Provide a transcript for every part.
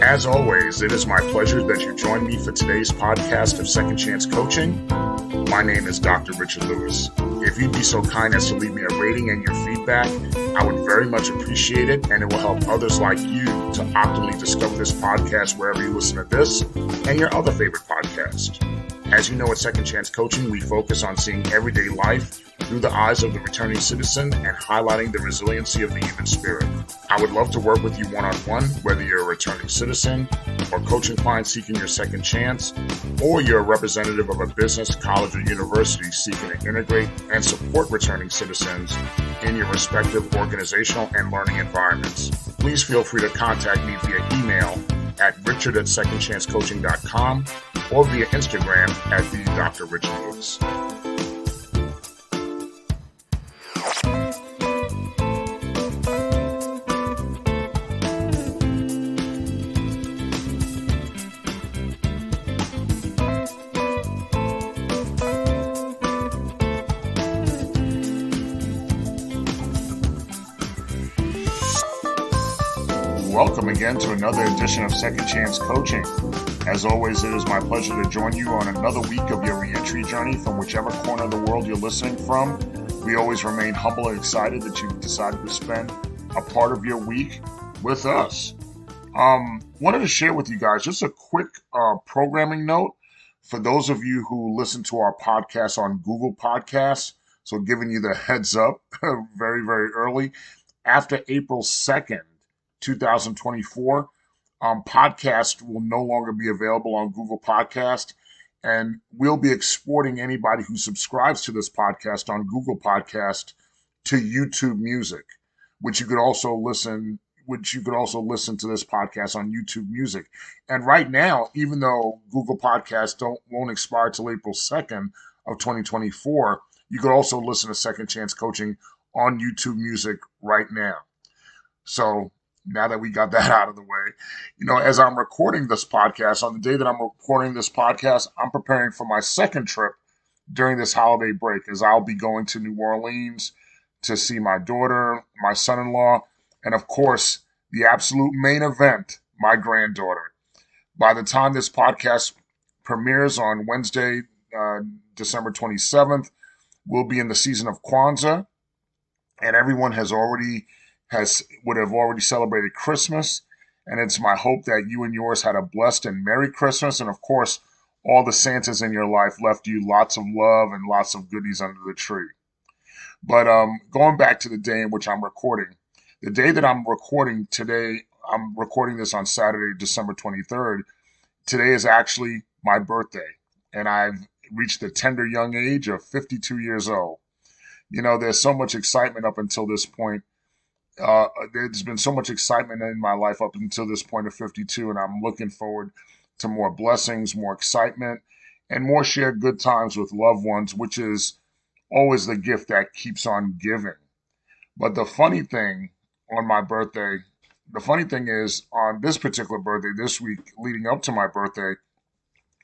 As always, it is my pleasure that you join me for today's podcast of Second Chance Coaching. My name is Dr. Richard Lewis. If you'd be so kind as to leave me a rating and your feedback, I would very much appreciate it, and it will help others like you to optimally discover this podcast wherever you listen to this and your other favorite podcast. As you know, at Second Chance Coaching, we focus on seeing everyday life through the eyes of the returning citizen and highlighting the resiliency of the human spirit. I would love to work with you one-on-one, whether you're a returning citizen or coaching client seeking your second chance, or you're a representative of a business, college, or university seeking to integrate and support returning citizens in your respective organizational and learning environments. Please feel free to contact me via email at richard@secondchancecoaching.com or via Instagram at the Dr. Richard Lewis. Welcome again to another edition of Second Chance Coaching. As always, it is my pleasure to join you on another week of your reentry journey from whichever corner of the world you're listening from. We always remain humble and excited that you've decided to spend a part of your week with us. Wanted to share with you guys just a quick programming note for those of you who listen to our podcast on Google Podcasts. So giving you the heads up very, very early. After April 2nd, 2024, podcast will no longer be available on Google Podcast, and we'll be exporting anybody who subscribes to this podcast on Google Podcast to YouTube Music, which you could also listen to this podcast on YouTube Music. And right now, even though Google Podcasts won't expire till April 2nd of 2024, you could also listen to Second Chance Coaching on YouTube Music right now. So now that we got that out of the way, as I'm recording this podcast, on the day that I'm recording this podcast, I'm preparing for my second trip during this holiday break, as I'll be going to New Orleans to see my daughter, my son-in-law, and of course, the absolute main event, my granddaughter. By the time this podcast premieres on Wednesday, December 27th, we'll be in the season of Kwanzaa, and everyone would have already celebrated Christmas, and it's my hope that you and yours had a blessed and Merry Christmas, and of course, all the Santas in your life left you lots of love and lots of goodies under the tree. But going back to the day in which I'm recording, the day that I'm recording today, I'm recording this on Saturday, December 23rd. Today is actually my birthday, and I've reached the tender young age of 52 years old. There's so much excitement up until this point. There's been so much excitement in my life up until this point of 52, and I'm looking forward to more blessings, more excitement, and more shared good times with loved ones, which is always the gift that keeps on giving. But the funny thing is on this particular birthday, this week leading up to my birthday,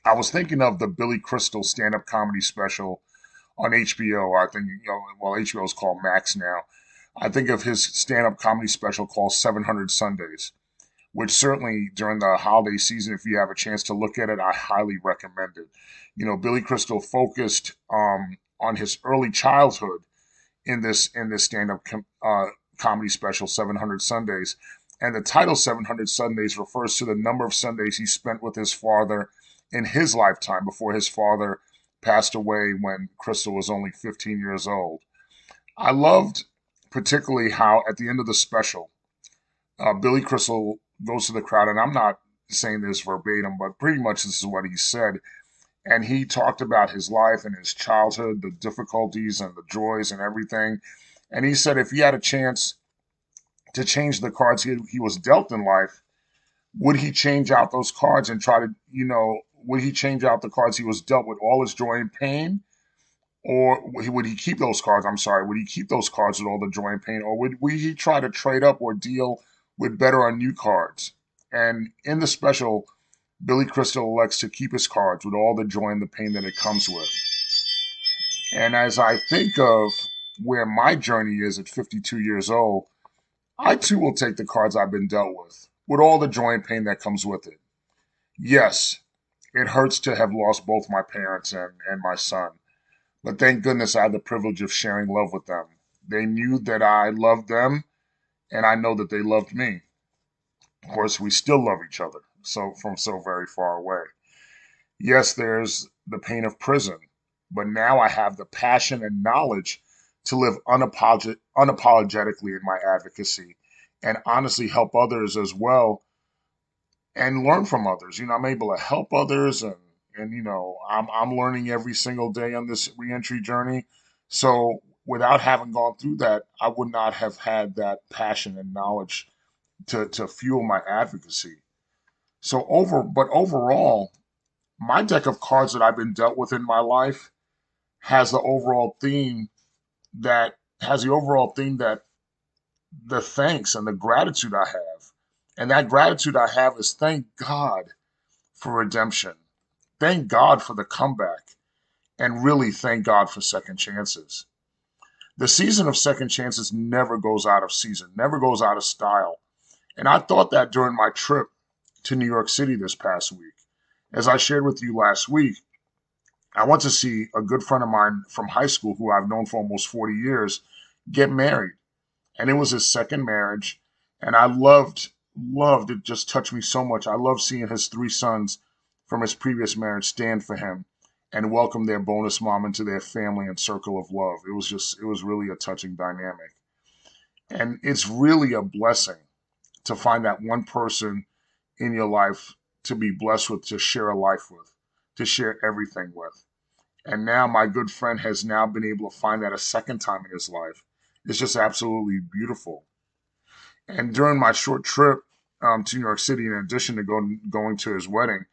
I was thinking of the Billy Crystal stand-up comedy special on HBO. I think, HBO is called Max now. I think of his stand-up comedy special called 700 Sundays, which certainly during the holiday season, if you have a chance to look at it, I highly recommend it. Billy Crystal focused on his early childhood in this stand-up comedy special, 700 Sundays. And the title 700 Sundays refers to the number of Sundays he spent with his father in his lifetime before his father passed away when Crystal was only 15 years old. I loved particularly how at the end of the special, Billy Crystal goes to the crowd, and I'm not saying this verbatim, but pretty much this is what he said. And he talked about his life and his childhood, the difficulties and the joys and everything. And he said if he had a chance to change the cards he was dealt in life, would he change out those cards and would he change out the cards he was dealt with all his joy and pain? Or would he keep those cards? Would he keep those cards with all the joy and pain? Or would he try to trade up or deal with better or new cards? And in the special, Billy Crystal elects to keep his cards with all the joy and the pain that it comes with. And as I think of where my journey is at 52 years old, I too will take the cards I've been dealt with. with all the joy and pain that comes with it. Yes, it hurts to have lost both my parents and my son, but thank goodness I had the privilege of sharing love with them. They knew that I loved them, and I know that they loved me. Of course, we still love each other, so from so very far away. Yes, there's the pain of prison, but now I have the passion and knowledge to live unapologetically in my advocacy and honestly help others as well and learn from others. I'm able to help others, and I'm learning every single day on this reentry journey. So without having gone through that, I would not have had that passion and knowledge to fuel my advocacy. But overall, my deck of cards that I've been dealt with in my life has the overall theme that the thanks and the gratitude I have. And that gratitude I have is thank God for redemption. Thank God for the comeback. And really thank God for second chances. The season of second chances never goes out of season, never goes out of style. And I thought that during my trip to New York City this past week. As I shared with you last week, I went to see a good friend of mine from high school who I've known for almost 40 years get married. And it was his second marriage. And I loved it, just touched me so much. I love seeing his three sons from his previous marriage stand for him and welcome their bonus mom into their family and circle of love. It was really a touching dynamic. And it's really a blessing to find that one person in your life to be blessed with, to share a life with, to share everything with. And now my good friend has now been able to find that a second time in his life. It's just absolutely beautiful. And during my short trip to New York City, in addition to going to his wedding,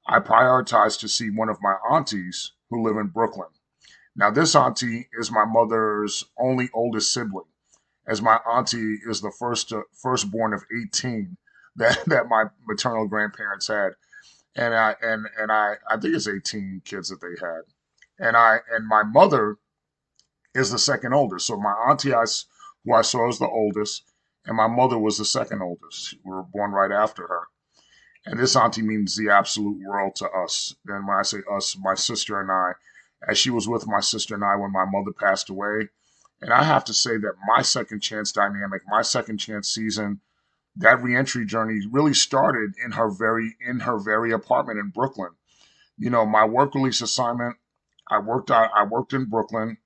I prioritized to see one of my aunties who live in Brooklyn. Now, this auntie is my mother's only oldest sibling, as my auntie is the firstborn of 18 that my maternal grandparents had, and I think it's 18 kids that they had, and my mother is the second oldest. So my auntie, who I saw as the oldest, and my mother was the second oldest. We were born right after her. And this auntie means the absolute world to us. And when I say us, my sister and I, as she was with my sister and I when my mother passed away. And I have to say that my second chance dynamic, my second chance season, that reentry journey really started in her very apartment in Brooklyn. My work release assignment, I worked in Brooklyn.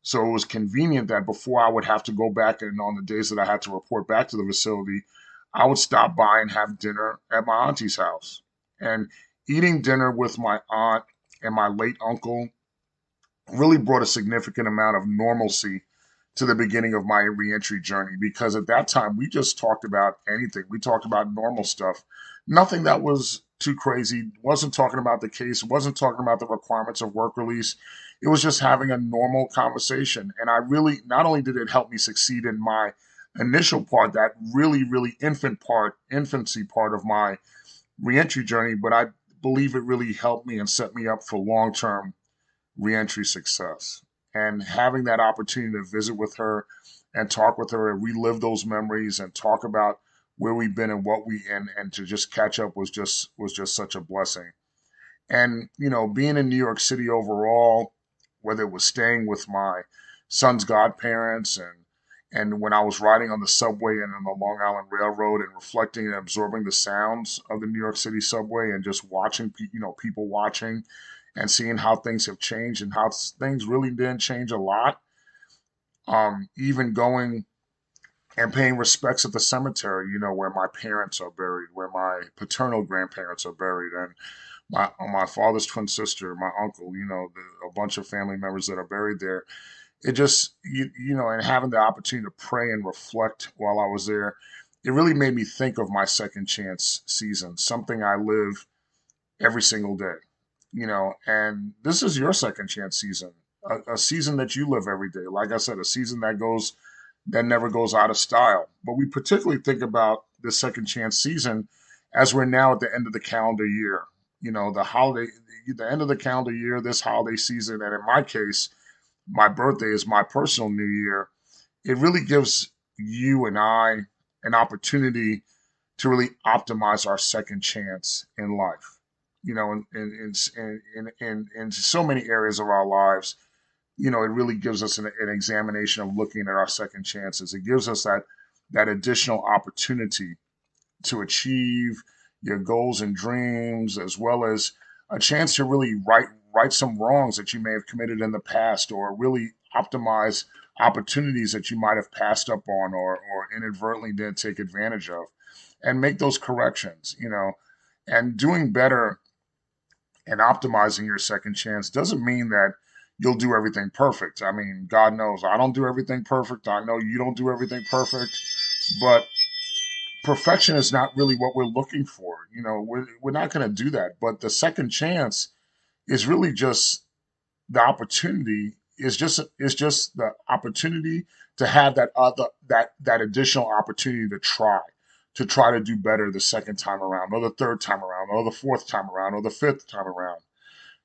So it was convenient that before I would have to go back and on the days that I had to report back to the facility, I would stop by and have dinner at my auntie's house. And eating dinner with my aunt and my late uncle really brought a significant amount of normalcy to the beginning of my reentry journey, because at that time we just talked about anything. We talked about normal stuff, nothing that was too crazy. Wasn't talking about the case, wasn't talking about the requirements of work release. It was just having a normal conversation. And I really, not only did it help me succeed in my initial part, that really infancy part of my reentry journey, but I believe it really helped me and set me up for long term reentry success. And having that opportunity to visit with her and talk with her and relive those memories and talk about where we've been and what we and to just catch up was just such a blessing. And being in New York City overall, whether it was staying with my son's godparents, and when I was riding on the subway and on the Long Island Railroad and reflecting and absorbing the sounds of the New York City subway and just watching people watching and seeing how things have changed and how things really didn't change a lot. Even going and paying respects at the cemetery, where my parents are buried, where my paternal grandparents are buried, and my father's twin sister, my uncle, a bunch of family members that are buried there. It just, and having the opportunity to pray and reflect while I was there, it really made me think of my second chance season, something I live every single day, and this is your second chance season, a season that you live every day. Like I said, a season that never goes out of style. But we particularly think about the second chance season as we're now at the end of the calendar year. The end of the calendar year, this holiday season, and in my case, my birthday is my personal new year. It really gives you and I an opportunity to really optimize our second chance in life. You know, in so many areas of our lives, you know, it really gives us an examination of looking at our second chances. It gives us that additional opportunity to achieve your goals and dreams, as well as a chance to really right some wrongs that you may have committed in the past, or really optimize opportunities that you might have passed up on, or inadvertently did take advantage of, and make those corrections, you know. And doing better and optimizing your second chance doesn't mean that you'll do everything perfect. I mean, God knows I don't do everything perfect. I know you don't do everything perfect, but perfection is not really what we're looking for. You know, we're not going to do that. But the second chance is really just the opportunity. Is just the opportunity to have that additional opportunity to try to do better the second time around, or the third time around, or the fourth time around, or the fifth time around.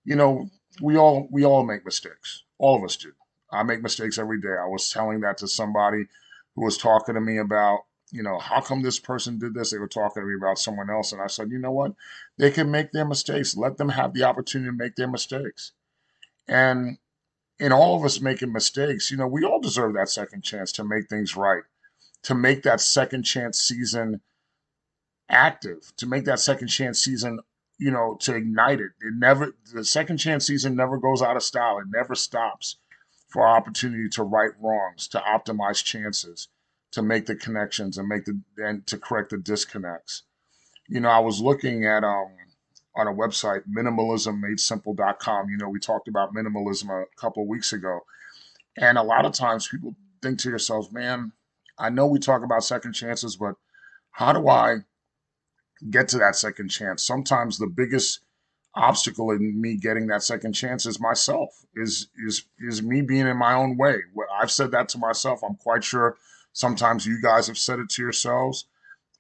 You know, we all make mistakes. All of us do. I make mistakes every day. I was telling that to somebody who was talking to me about, you know, how come this person did this? They were talking to me about someone else, and I said, you know what? They can make their mistakes. Let them have the opportunity to make their mistakes. And in all of us making mistakes, you know, we all deserve that second chance to make things right, to make that second chance season active, to make that second chance season, you know, to ignite it. The second chance season never goes out of style. It never stops for our opportunity to right wrongs, to optimize chances, to make the connections, and to correct the disconnects. You know, I was looking at on a website, minimalismmadesimple.com. You know, we talked about minimalism a couple of weeks ago. And a lot of times people think to yourselves, man, I know we talk about second chances, but how do I get to that second chance? Sometimes the biggest obstacle in me getting that second chance is myself, is me being in my own way. I've said that to myself. I'm quite sure sometimes you guys have said it to yourselves.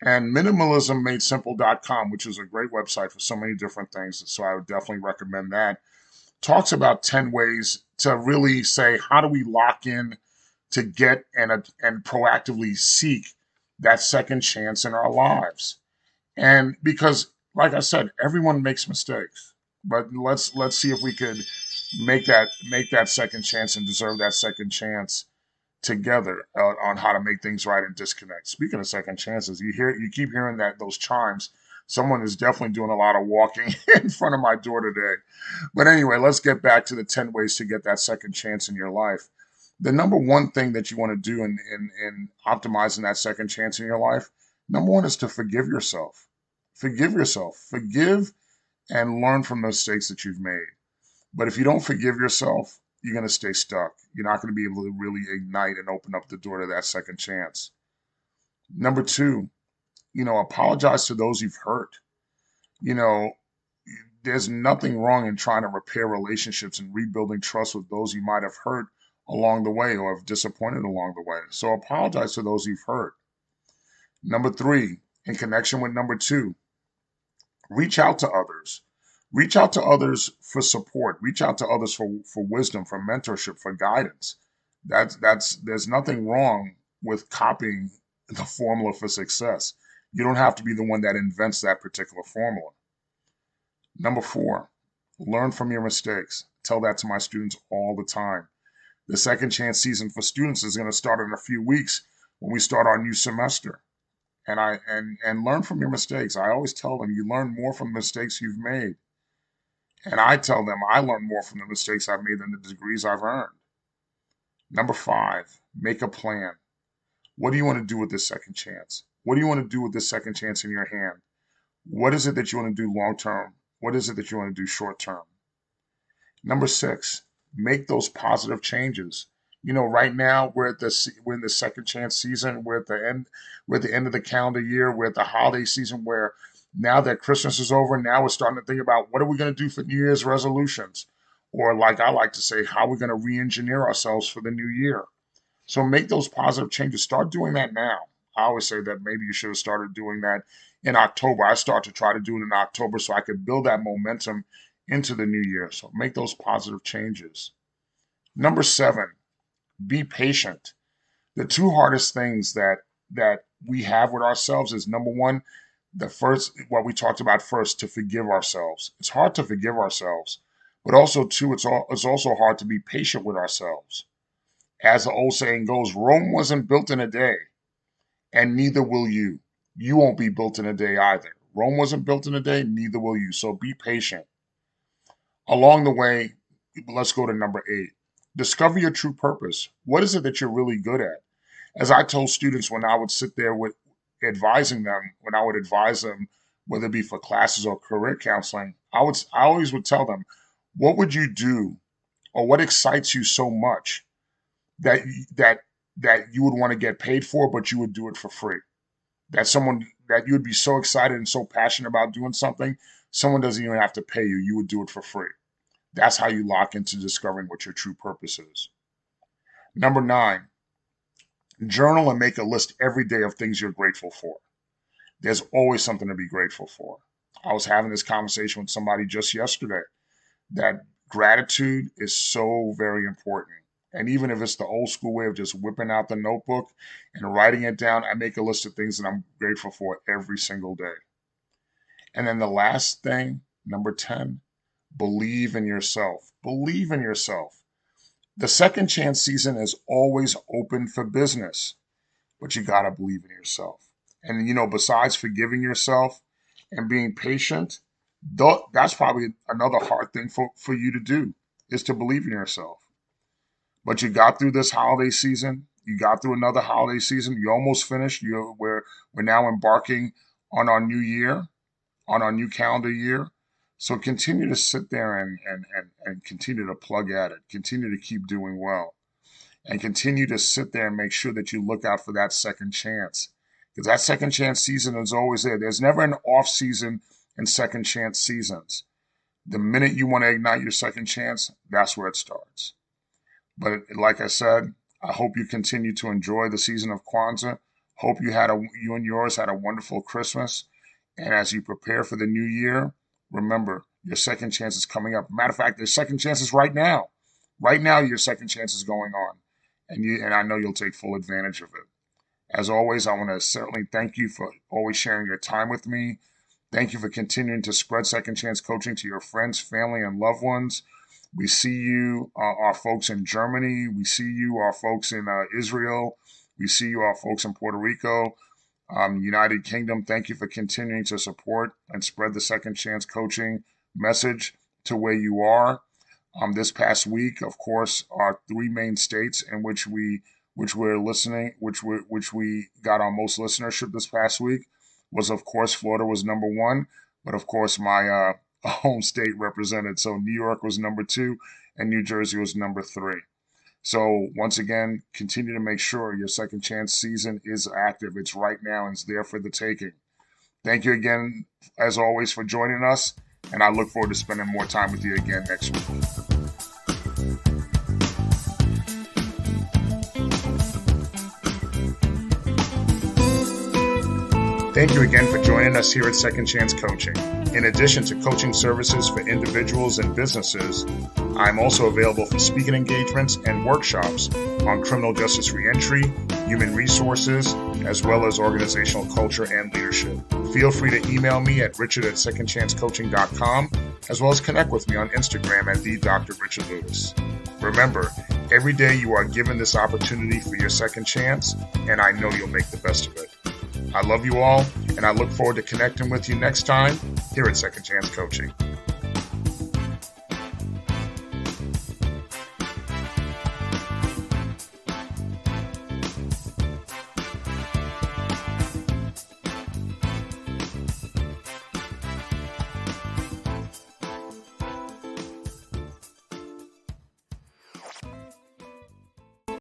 And minimalismmadesimple.com, which is a great website for so many different things, so I would definitely recommend that, talks about 10 ways to really say, how do we lock in to get and proactively seek that second chance in our lives? And because, like I said, everyone makes mistakes, but let's see if we could make that second chance and deserve that second chance together, on how to make things right and disconnect. Speaking of second chances, you keep hearing that those chimes. Someone is definitely doing a lot of walking in front of my door today. But anyway, let's get back to the 10 ways to get that second chance in your life. The number one thing that you want to do in optimizing that second chance in your life, number one, is to forgive yourself. Forgive yourself. Forgive and learn from the mistakes that you've made. But if you don't forgive yourself, you're going to stay stuck. You're not going to be able to really ignite and open up the door to that second chance. Number two, you know, apologize to those you've hurt. You know, there's nothing wrong in trying to repair relationships and rebuilding trust with those you might have hurt along the way, or have disappointed along the way. So apologize to those you've hurt. Number three, in connection with number two, reach out to others. Reach out to others for support. Reach out to others for wisdom, for mentorship, for guidance. There's nothing wrong with copying the formula for success. You don't have to be the one that invents that particular formula. Number four, learn from your mistakes. Tell that to my students all the time. The second chance season for students is going to start in a few weeks when we start our new semester. And learn from your mistakes. I always tell them, you learn more from the mistakes you've made. And I tell them I learn more from the mistakes I've made than the degrees I've earned. Number five, make a plan. What do you want to do with this second chance? What do you want to do with this second chance in your hand? What is it that you want to do long term? What is it that you want to do short term? Number six, make those positive changes. You know, right now we're in the second chance season. We're at the end of the calendar year. We're at the holiday season, where now that Christmas is over, now we're starting to think about, what are we going to do for New Year's resolutions? Or, like I like to say, how are we going to re-engineer ourselves for the new year? So make those positive changes. Start doing that now. I always say that maybe you should have started doing that in October. I start to try to do it in October so I could build that momentum into the new year. So make those positive changes. Number seven, be patient. The two hardest things that we have with ourselves is, number one, what we talked about first, to forgive ourselves. It's hard to forgive ourselves, but also too, it's also hard to be patient with ourselves. As the old saying goes, Rome wasn't built in a day, and neither will you. You won't be built in a day either. Rome wasn't built in a day, neither will you. So be patient. Along the way, let's go to number 8. Discover your true purpose. What is it that you're really good at? As I told students when I would sit there with advising them, when I would advise them, whether it be for classes or career counseling, I always would tell them, what would you do, or what excites you so much that you would want to get paid for, but you would do it for free? That you would be so excited and so passionate about doing something, someone doesn't even have to pay you. You would do it for free. That's how you lock into discovering what your true purpose is. Number 9, journal and make a list every day of things you're grateful for. There's always something to be grateful for. I was having this conversation with somebody just yesterday that gratitude is so very important. And even if it's the old school way of just whipping out the notebook and writing it down, I make a list of things that I'm grateful for every single day. And then the last thing, number 10, believe in yourself. Believe in yourself. The second chance season is always open for business, but you got to believe in yourself. And, besides forgiving yourself and being patient, that's probably another hard thing for you to do, is to believe in yourself. But you got through this holiday season. You got through another holiday season. You almost finished. We're now embarking on our new year, on our new calendar year. So continue to sit there and continue to plug at it. Continue to keep doing well. And continue to sit there and make sure that you look out for that second chance. Because that second chance season is always there. There's never an off season in second chance seasons. The minute you want to ignite your second chance, that's where it starts. But like I said, I hope you continue to enjoy the season of Kwanzaa. Hope you and yours had a wonderful Christmas. And as you prepare for the new year, remember, your second chance is coming up. Matter of fact, there's second chances right now. Right now, your second chance is going on. And I know you'll take full advantage of it. As always, I want to certainly thank you for always sharing your time with me. Thank you for continuing to spread second chance coaching to your friends, family, and loved ones. We see you, our folks in Germany. We see you, our folks in Israel. We see you, our folks in Puerto Rico. United Kingdom, thank you for continuing to support and spread the second chance coaching message to where you are. This past week, of course, our 3 main states in which we got our most listenership this past week was, of course, Florida was number 1, but of course my home state represented. So New York was number 2 and New Jersey was number 3. So once again, continue to make sure your second chance season is active. It's right now and it's there for the taking. Thank you again, as always, for joining us. And I look forward to spending more time with you again next week. Thank you again for joining us here at Second Chance Coaching. In addition to coaching services for individuals and businesses, I'm also available for speaking engagements and workshops on criminal justice reentry, human resources, as well as organizational culture and leadership. Feel free to email me at richard@secondchancecoaching.com, as well as connect with me on Instagram at @DrRichardLewis. Remember, every day you are given this opportunity for your second chance, and I know you'll make the best of it. I love you all, and I look forward to connecting with you next time here at Second Chance Coaching.